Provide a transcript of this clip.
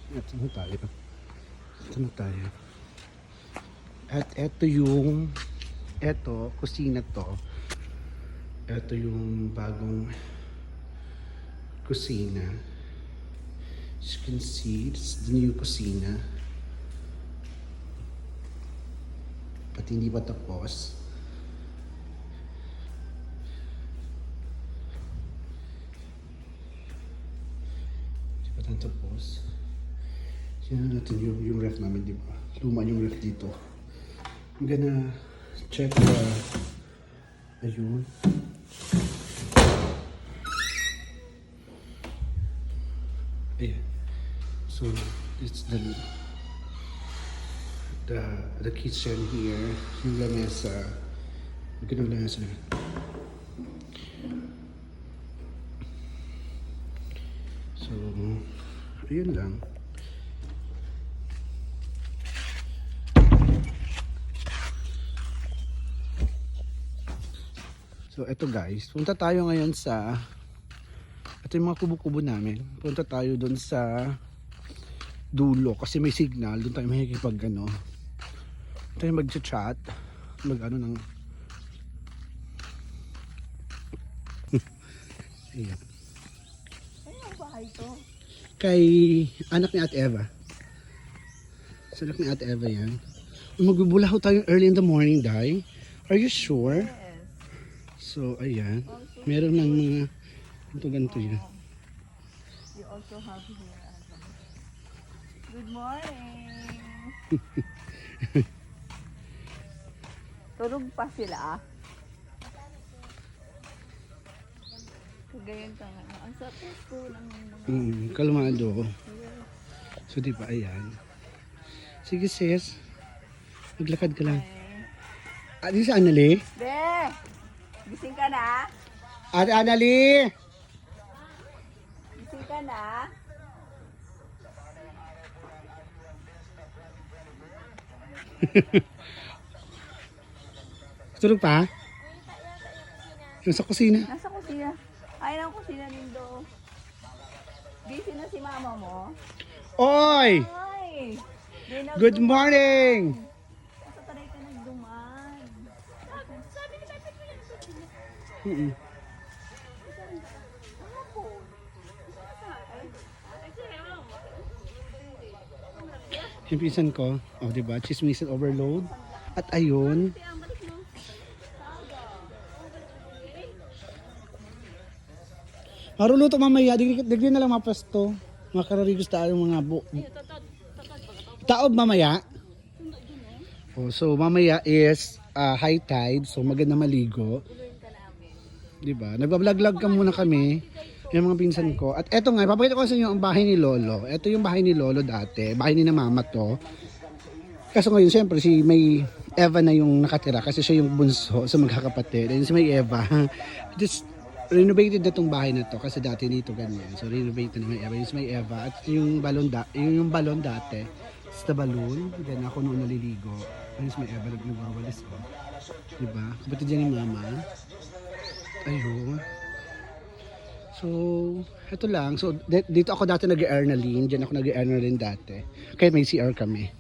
Ito na tayo. Ito na tayo. At ito yung, ito, kusina to. Ito yung bagong kusina. As you can see, it's the new kusina. At hindi pa tapos. Hindi pa tapos. Sino natin yung ref namin, di ba? Luma yung ref dito. I'm gonna check the... Ayun. Ayan. So, it's the kitchen here. Yung lamesa. Magandang lamesa na. So, ayun lang. So, eto guys. Punta tayo ngayon sa... Ito yung mga kubo-kubo namin. Punta tayo doon sa dulo kasi may signal. Doon tayo makikipag ano. Doon tayo mag-chat. Mag-ano ng... Ayan. Ano ang bahay to? Kay anak ni Ate Eva. Sa anak ni Ate Eva yan. Magbubulaho tayo early in the morning, Day. Are you sure? Yes. So, ayan. Meron ng mga ganito yan. You also have here. Good morning. Tulog pa sila. Kagayan ka nga. Ang sakit ko lang mga... Kalmado. So, di ba, ayan. Sige, sis. Maglakad ka lang. Di sa Anali? Be! Gising ka na? Ate Anali! Gising ka na? Tulog pa? Nasa kusina. Nasa kusina. Ay, nang kusina din do. Busy na si mama mo? Oy! Ay! Good morning! Nasa taray ka nagduman. Sabi ni Pepe ko yan. Yung pinsan ko, oh diba, chismisan overload. At ayun, maruluto mamaya, digli na lang mapasto. Makararigos tayo mga taob mamaya. Oh, so mamaya is high tide, so maganda maligo. Diba? Nagbablog-vlog ka muna kami. Yung mga pinsan ko. At eto nga, papakita ko sa inyo ang bahay ni Lolo. Ito yung bahay ni Lolo dati. Bahay ni na mama to. Kaso ngayon, siyempre, si May Eva na yung nakatira kasi siya yung bunso sa magkakapatid. And si May Eva, just renovated na tong bahay na to kasi dati dito ganyan. So, renovated na May Eva. Yung si May Eva at yung balon dati. It's the balloon. Then ako noon naliligo. Yung si May Eva nagwawalis ko. Diba? Kapatid yan ni mama. Ayun. So, ito lang. So, dito ako dati nag-e-earn na Lin. Diyan ako nag-e-earn na rin dati. Kaya may CR kami.